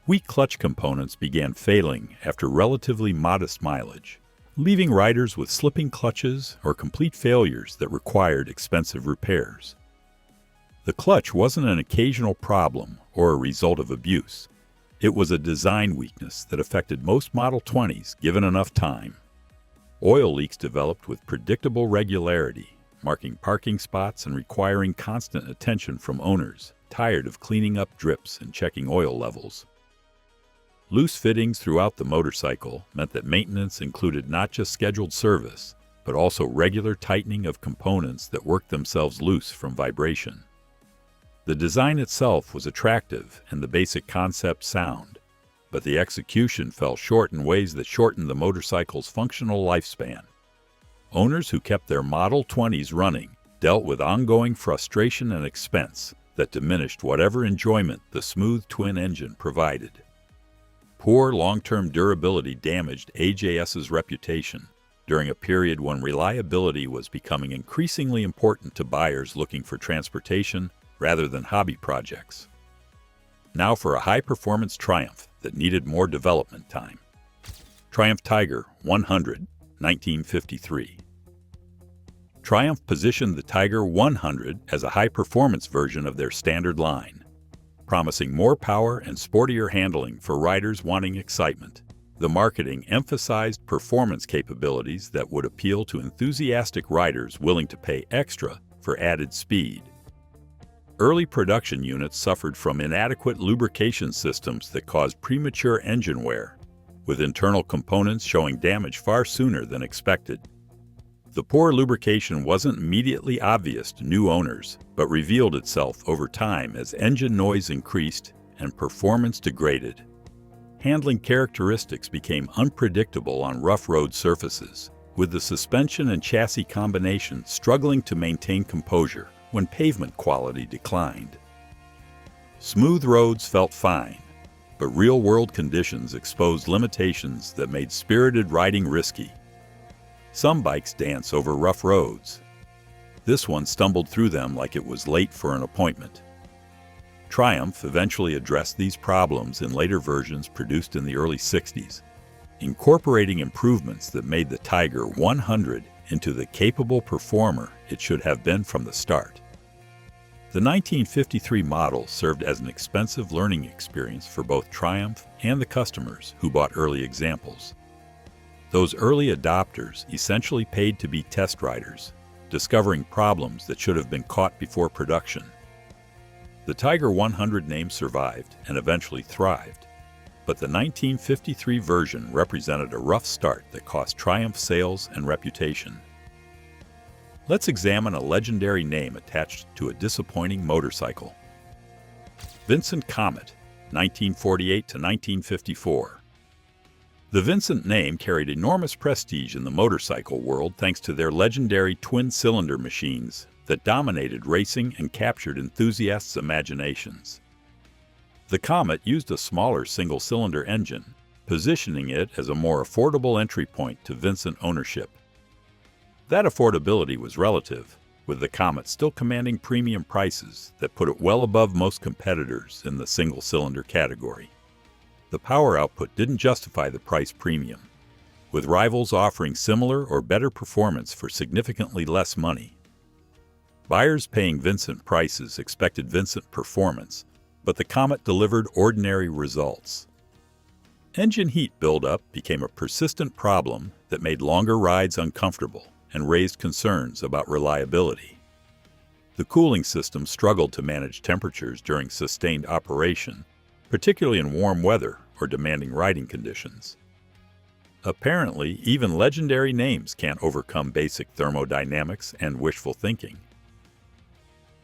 Weak clutch components began failing after relatively modest mileage, leaving riders with slipping clutches or complete failures that required expensive repairs. The clutch wasn't an occasional problem or a result of abuse. It was a design weakness that affected most Model 20s given enough time. Oil leaks developed with predictable regularity, marking parking spots and requiring constant attention from owners tired of cleaning up drips and checking oil levels. Loose fittings throughout the motorcycle meant that maintenance included not just scheduled service, but also regular tightening of components that worked themselves loose from vibration. The design itself was attractive and the basic concept sound, but the execution fell short in ways that shortened the motorcycle's functional lifespan. Owners who kept their Model 20s running dealt with ongoing frustration and expense that diminished whatever enjoyment the smooth twin engine provided. Poor long-term durability damaged AJS's reputation during a period when reliability was becoming increasingly important to buyers looking for transportation rather than hobby projects. Now for a high-performance Triumph that needed more development time. Triumph Tiger 100, 1953. Triumph positioned the Tiger 100 as a high-performance version of their standard line, promising more power and sportier handling for riders wanting excitement. The marketing emphasized performance capabilities that would appeal to enthusiastic riders willing to pay extra for added speed. Early production units suffered from inadequate lubrication systems that caused premature engine wear, with internal components showing damage far sooner than expected. The poor lubrication wasn't immediately obvious to new owners, but revealed itself over time as engine noise increased and performance degraded. Handling characteristics became unpredictable on rough road surfaces, with the suspension and chassis combination struggling to maintain composure when pavement quality declined. Smooth roads felt fine, but real-world conditions exposed limitations that made spirited riding risky. Some bikes dance over rough roads. This one stumbled through them like it was late for an appointment. Triumph eventually addressed these problems in later versions produced in the early 60s, incorporating improvements that made the Tiger 100 into the capable performer it should have been from the start. The 1953 model served as an expensive learning experience for both Triumph and the customers who bought early examples. Those early adopters essentially paid to be test riders, discovering problems that should have been caught before production. The Tiger 100 name survived and eventually thrived, but the 1953 version represented a rough start that cost Triumph sales and reputation. Let's examine a legendary name attached to a disappointing motorcycle. Vincent Comet, 1948 to 1954. The Vincent name carried enormous prestige in the motorcycle world thanks to their legendary twin-cylinder machines that dominated racing and captured enthusiasts' imaginations. The Comet used a smaller single-cylinder engine, positioning it as a more affordable entry point to Vincent ownership. That affordability was relative, with the Comet still commanding premium prices that put it well above most competitors in the single-cylinder category. The power output didn't justify the price premium, with rivals offering similar or better performance for significantly less money. Buyers paying Vincent prices expected Vincent performance, but the Comet delivered ordinary results. Engine heat buildup became a persistent problem that made longer rides uncomfortable and raised concerns about reliability. The cooling system struggled to manage temperatures during sustained operation, particularly in warm weather or demanding riding conditions. Apparently, even legendary names can't overcome basic thermodynamics and wishful thinking.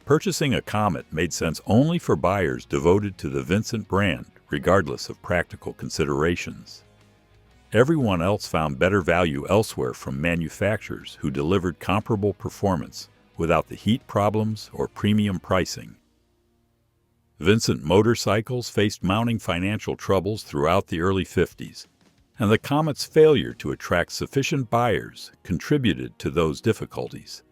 Purchasing a Comet made sense only for buyers devoted to the Vincent brand, regardless of practical considerations. Everyone else found better value elsewhere from manufacturers who delivered comparable performance without the heat problems or premium pricing. Vincent motorcycles faced mounting financial troubles throughout the early 50s, and the Comet's failure to attract sufficient buyers contributed to those difficulties.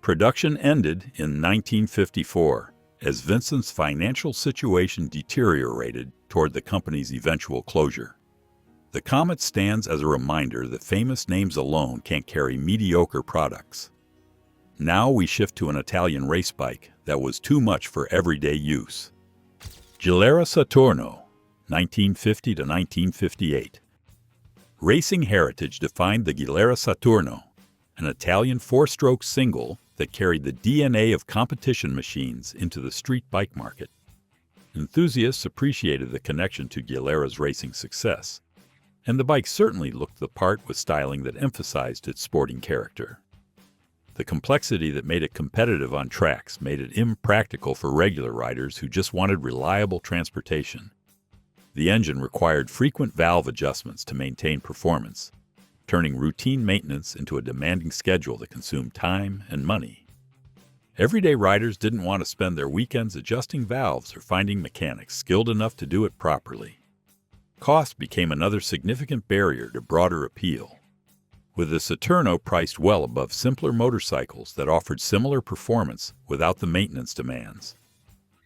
Production ended in 1954 as Vincent's financial situation deteriorated toward the company's eventual closure. The Comet stands as a reminder that famous names alone can't carry mediocre products. Now we shift to an Italian race bike that was too much for everyday use. Gilera Saturno, 1950 to 1958. Racing heritage defined the Gilera Saturno, an Italian four-stroke single that carried the DNA of competition machines into the street bike market. Enthusiasts appreciated the connection to Gilera's racing success, and the bike certainly looked the part with styling that emphasized its sporting character. The complexity that made it competitive on tracks made it impractical for regular riders who just wanted reliable transportation. The engine required frequent valve adjustments to maintain performance, turning routine maintenance into a demanding schedule that consumed time and money. Everyday riders didn't want to spend their weekends adjusting valves or finding mechanics skilled enough to do it properly. Cost became another significant barrier to broader appeal, with the Saturno priced well above simpler motorcycles that offered similar performance without the maintenance demands.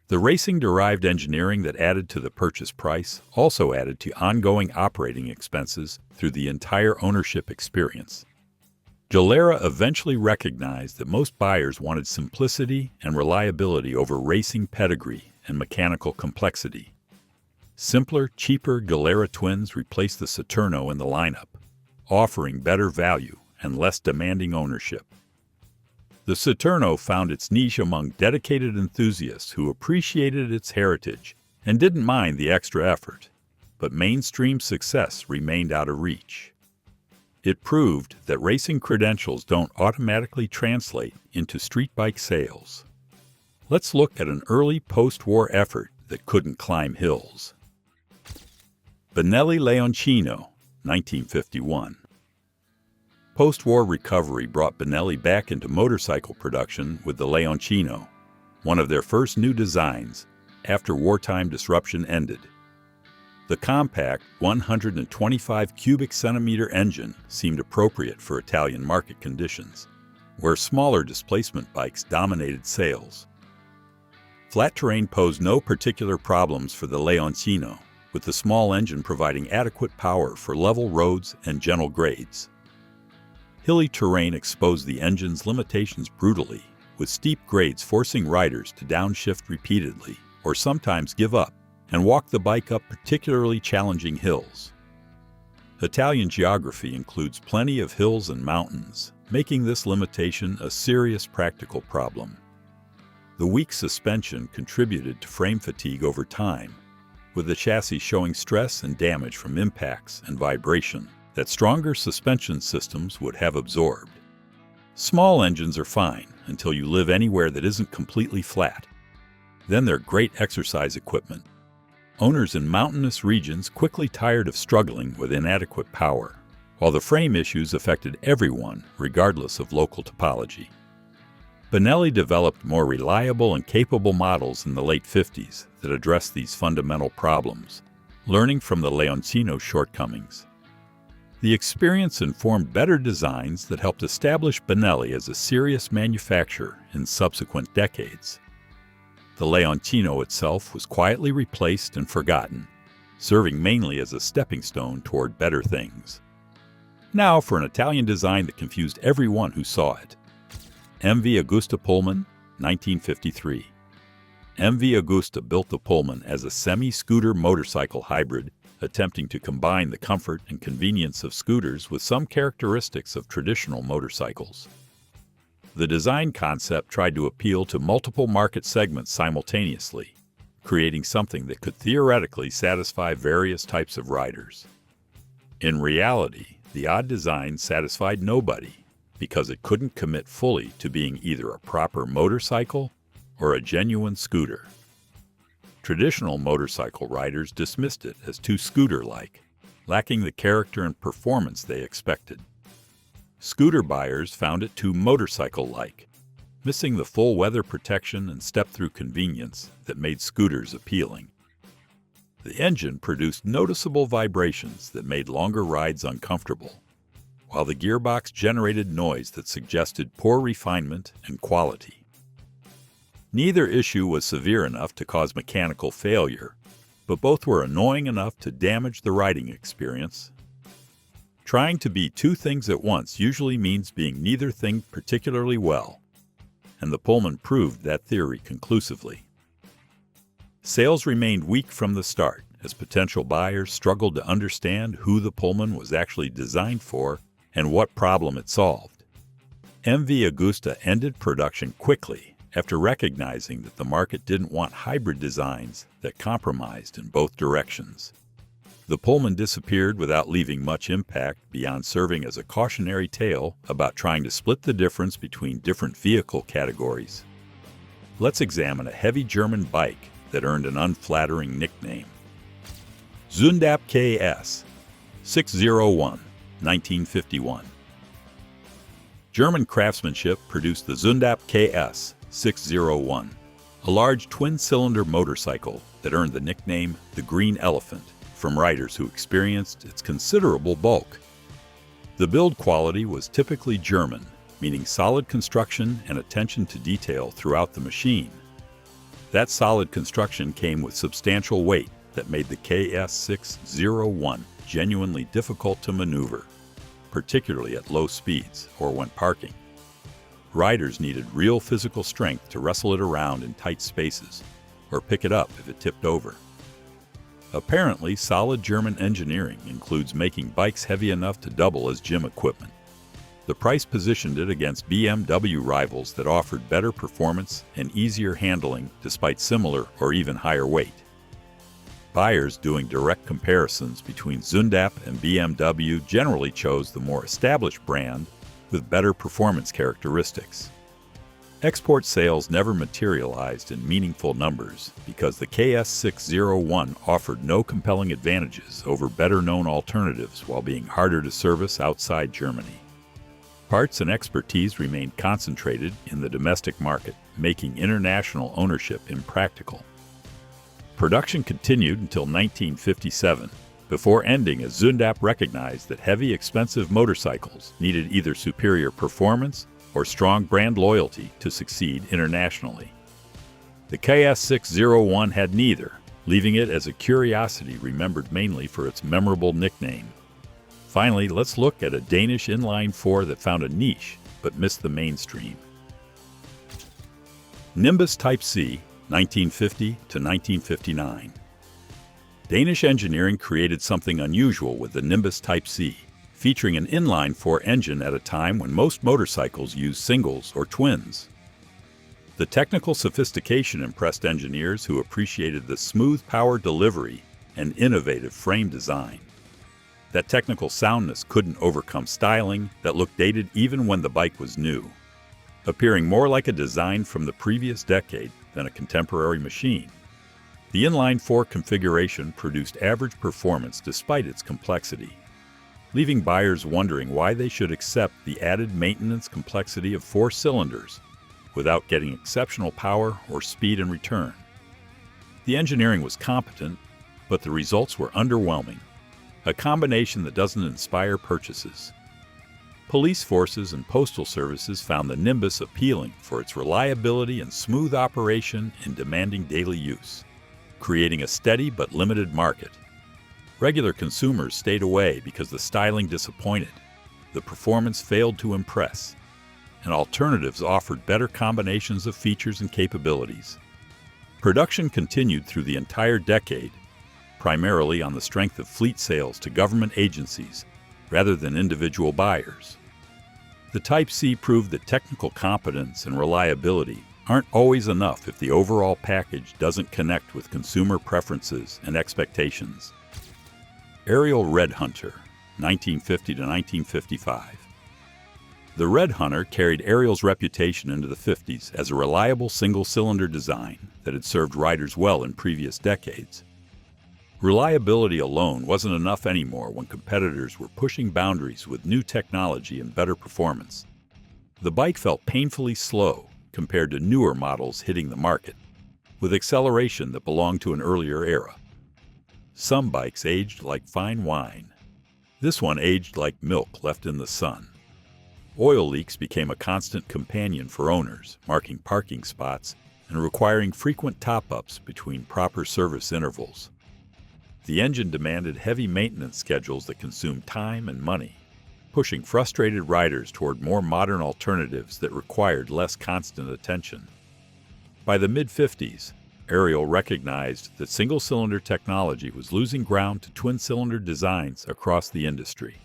The racing-derived engineering that added to the purchase price also added to ongoing operating expenses through the entire ownership experience. Gilera eventually recognized that most buyers wanted simplicity and reliability over racing pedigree and mechanical complexity. Simpler, cheaper Gilera twins replaced the Saturno in the lineup, offering better value and less demanding ownership. The Saturno found its niche among dedicated enthusiasts who appreciated its heritage and didn't mind the extra effort, but mainstream success remained out of reach. It proved that racing credentials don't automatically translate into street bike sales. Let's look at an early post-war effort that couldn't climb hills. Benelli Leoncino, 1951. Post-war recovery brought Benelli back into motorcycle production with the Leoncino, one of their first new designs after wartime disruption ended. The compact 125 cubic centimeter engine seemed appropriate for Italian market conditions, where smaller displacement bikes dominated sales. Flat terrain posed no particular problems for the Leoncino, with the small engine providing adequate power for level roads and gentle grades. Hilly terrain exposed the engine's limitations brutally, with steep grades forcing riders to downshift repeatedly, or sometimes give up, and walk the bike up particularly challenging hills. Italian geography includes plenty of hills and mountains, making this limitation a serious practical problem. The weak suspension contributed to frame fatigue over time, with the chassis showing stress and damage from impacts and vibration that stronger suspension systems would have absorbed. Small engines are fine until you live anywhere that isn't completely flat. Then they're great exercise equipment. Owners in mountainous regions quickly tired of struggling with inadequate power, while the frame issues affected everyone regardless of local topology. Benelli developed more reliable and capable models in the late 50s that addressed these fundamental problems, learning from the Leoncino's shortcomings. The experience informed better designs that helped establish Benelli as a serious manufacturer in subsequent decades. The Leoncino itself was quietly replaced and forgotten, serving mainly as a stepping stone toward better things. Now for an Italian design that confused everyone who saw it. MV Agusta Pullman, 1953. MV Agusta built the Pullman as a semi-scooter motorcycle hybrid, attempting to combine the comfort and convenience of scooters with some characteristics of traditional motorcycles. The design concept tried to appeal to multiple market segments simultaneously, creating something that could theoretically satisfy various types of riders. In reality, the odd design satisfied nobody because it couldn't commit fully to being either a proper motorcycle or a genuine scooter. Traditional motorcycle riders dismissed it as too scooter-like, lacking the character and performance they expected. Scooter buyers found it too motorcycle-like, missing the full weather protection and step-through convenience that made scooters appealing. The engine produced noticeable vibrations that made longer rides uncomfortable, while the gearbox generated noise that suggested poor refinement and quality. Neither issue was severe enough to cause mechanical failure, but both were annoying enough to damage the riding experience. Trying to be two things at once usually means being neither thing particularly well, and the Pullman proved that theory conclusively. Sales remained weak from the start as potential buyers struggled to understand who the Pullman was actually designed for and what problem it solved. MV Agusta ended production quickly after recognizing that the market didn't want hybrid designs that compromised in both directions. The Pullman disappeared without leaving much impact beyond serving as a cautionary tale about trying to split the difference between different vehicle categories. Let's examine a heavy German bike that earned an unflattering nickname. Zündapp KS 601, 1951. German craftsmanship produced the Zündapp KS 601, a large twin-cylinder motorcycle that earned the nickname the Green Elephant from riders who experienced its considerable bulk. The build quality was typically German, meaning solid construction and attention to detail throughout the machine. That solid construction came with substantial weight that made the KS 601 genuinely difficult to maneuver, particularly at low speeds or when parking. Riders needed real physical strength to wrestle it around in tight spaces, or pick it up if it tipped over. Apparently, solid German engineering includes making bikes heavy enough to double as gym equipment. The price positioned it against BMW rivals that offered better performance and easier handling despite similar or even higher weight. Buyers doing direct comparisons between Zündapp and BMW generally chose the more established brand with better performance characteristics. Export sales never materialized in meaningful numbers because the KS601 offered no compelling advantages over better-known alternatives while being harder to service outside Germany. Parts and expertise remained concentrated in the domestic market, making international ownership impractical. Production continued until 1957, before ending as Zündapp recognized that heavy, expensive motorcycles needed either superior performance or strong brand loyalty to succeed internationally. The KS601 had neither, leaving it as a curiosity remembered mainly for its memorable nickname. Finally, let's look at a Danish inline four that found a niche but missed the mainstream. Nimbus Type C, 1950 to 1959. Danish engineering created something unusual with the Nimbus Type C, featuring an inline-four engine at a time when most motorcycles use singles or twins. The technical sophistication impressed engineers who appreciated the smooth power delivery and innovative frame design. That technical soundness couldn't overcome styling that looked dated even when the bike was new, appearing more like a design from the previous decade than a contemporary machine. The inline-four configuration produced average performance despite its complexity, leaving buyers wondering why they should accept the added maintenance complexity of 4 cylinders without getting exceptional power or speed in return. The engineering was competent, but the results were underwhelming, a combination that doesn't inspire purchases. Police forces and postal services found the Nimbus appealing for its reliability and smooth operation in demanding daily use, creating a steady but limited market. Regular consumers stayed away because the styling disappointed, the performance failed to impress, and alternatives offered better combinations of features and capabilities. Production continued through the entire decade, primarily on the strength of fleet sales to government agencies rather than individual buyers. The Type C proved that technical competence and reliability aren't always enough if the overall package doesn't connect with consumer preferences and expectations. Ariel Red Hunter, 1950 to 1955. The Red Hunter carried Ariel's reputation into the 50s as a reliable single-cylinder design that had served riders well in previous decades. Reliability alone wasn't enough anymore when competitors were pushing boundaries with new technology and better performance. The bike felt painfully slow compared to newer models hitting the market, with acceleration that belonged to an earlier era. Some bikes aged like fine wine. This one aged like milk left in the sun. Oil leaks became a constant companion for owners, marking parking spots and requiring frequent top-ups between proper service intervals. The engine demanded heavy maintenance schedules that consumed time and money, pushing frustrated riders toward more modern alternatives that required less constant attention. By the mid-50s, Ariel recognized that single-cylinder technology was losing ground to twin-cylinder designs across the industry.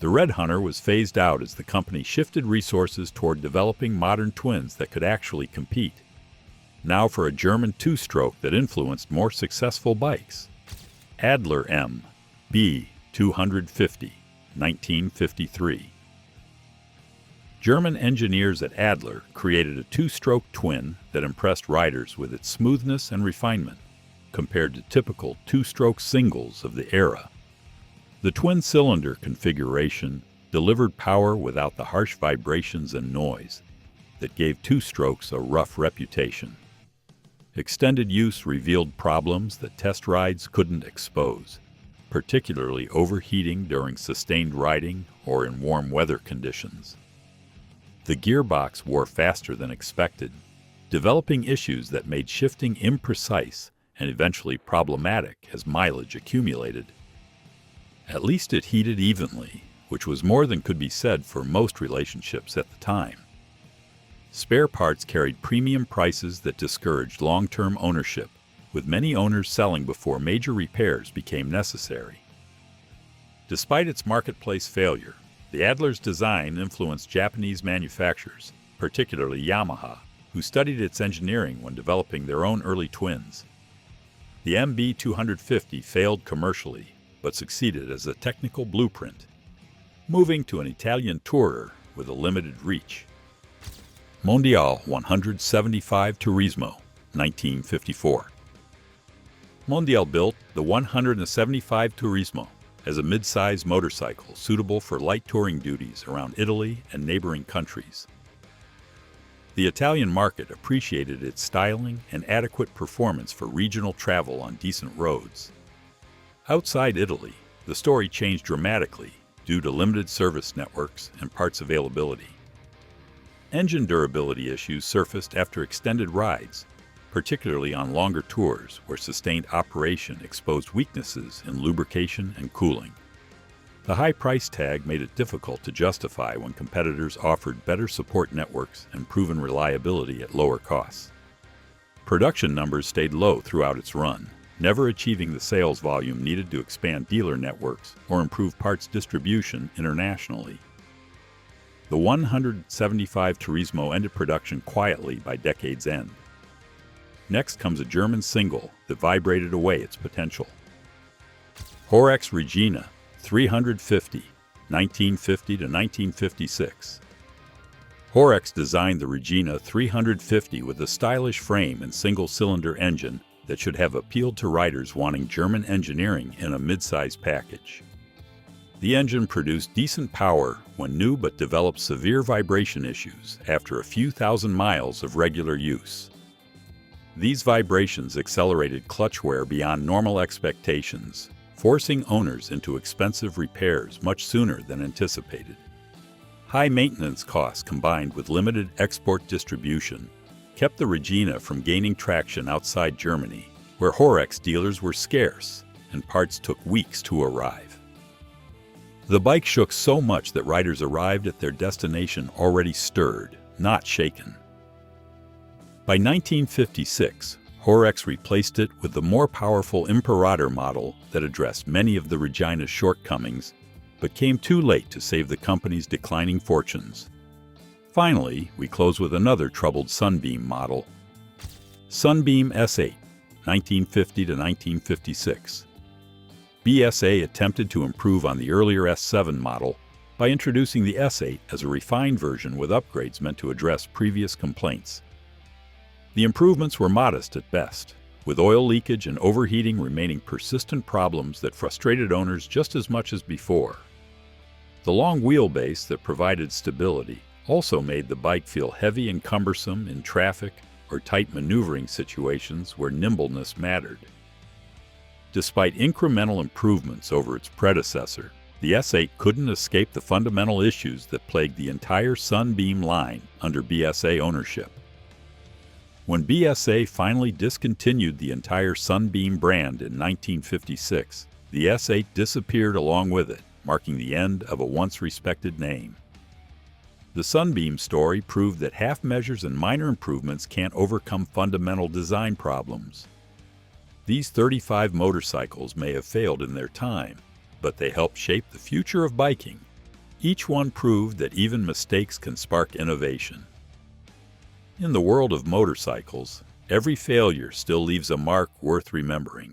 The Red Hunter was phased out as the company shifted resources toward developing modern twins that could actually compete. Now for a German two-stroke that influenced more successful bikes. Adler M. B. 250, 1953. German engineers at Adler created a two-stroke twin that impressed riders with its smoothness and refinement, compared to typical two-stroke singles of the era. The twin-cylinder configuration delivered power without the harsh vibrations and noise that gave two-strokes a rough reputation. Extended use revealed problems that test rides couldn't expose, particularly overheating during sustained riding or in warm weather conditions. The gearbox wore faster than expected, developing issues that made shifting imprecise and eventually problematic as mileage accumulated. At least it heated evenly, which was more than could be said for most relationships at the time. Spare parts carried premium prices that discouraged long-term ownership, with many owners selling before major repairs became necessary. Despite its marketplace failure, the Adler's design influenced Japanese manufacturers, particularly Yamaha, who studied its engineering when developing their own early twins. The MB 250 failed commercially, but succeeded as a technical blueprint, moving to an Italian tourer with a limited reach. Mondial 175 Turismo, 1954. Mondial built the 175 Turismo as a mid-size motorcycle suitable for light touring duties around Italy and neighboring countries. The Italian market appreciated its styling and adequate performance for regional travel on decent roads. Outside Italy, the story changed dramatically due to limited service networks and parts availability. Engine durability issues surfaced after extended rides, particularly on longer tours where sustained operation exposed weaknesses in lubrication and cooling. The high price tag made it difficult to justify when competitors offered better support networks and proven reliability at lower costs. Production numbers stayed low throughout its run, never achieving the sales volume needed to expand dealer networks or improve parts distribution internationally. The 175 Turismo ended production quietly by decade's end. Next comes a German single that vibrated away its potential. Horex Regina 350, 1950 to 1956. Horex designed the Regina 350 with a stylish frame and single-cylinder engine that should have appealed to riders wanting German engineering in a mid-size package. The engine produced decent power when new but developed severe vibration issues after a few thousand miles of regular use. These vibrations accelerated clutch wear beyond normal expectations, forcing owners into expensive repairs much sooner than anticipated. High maintenance costs combined with limited export distribution kept the Regina from gaining traction outside Germany, where Horex dealers were scarce and parts took weeks to arrive. The bike shook so much that riders arrived at their destination already stirred, not shaken. By 1956, Horex replaced it with the more powerful Imperator model that addressed many of the Regina's shortcomings, but came too late to save the company's declining fortunes. Finally, we close with another troubled Sunbeam model, Sunbeam S8, 1950 to 1956. BSA attempted to improve on the earlier S7 model by introducing the S8 as a refined version with upgrades meant to address previous complaints. The improvements were modest at best, with oil leakage and overheating remaining persistent problems that frustrated owners just as much as before. The long wheelbase that provided stability also made the bike feel heavy and cumbersome in traffic or tight maneuvering situations where nimbleness mattered. Despite incremental improvements over its predecessor, the S8 couldn't escape the fundamental issues that plagued the entire Sunbeam line under BSA ownership. When BSA finally discontinued the entire Sunbeam brand in 1956, the S8 disappeared along with it, marking the end of a once respected name. The Sunbeam story proved that half measures and minor improvements can't overcome fundamental design problems. These 35 motorcycles may have failed in their time, but they helped shape the future of biking. Each one proved that even mistakes can spark innovation. In the world of motorcycles, every failure still leaves a mark worth remembering.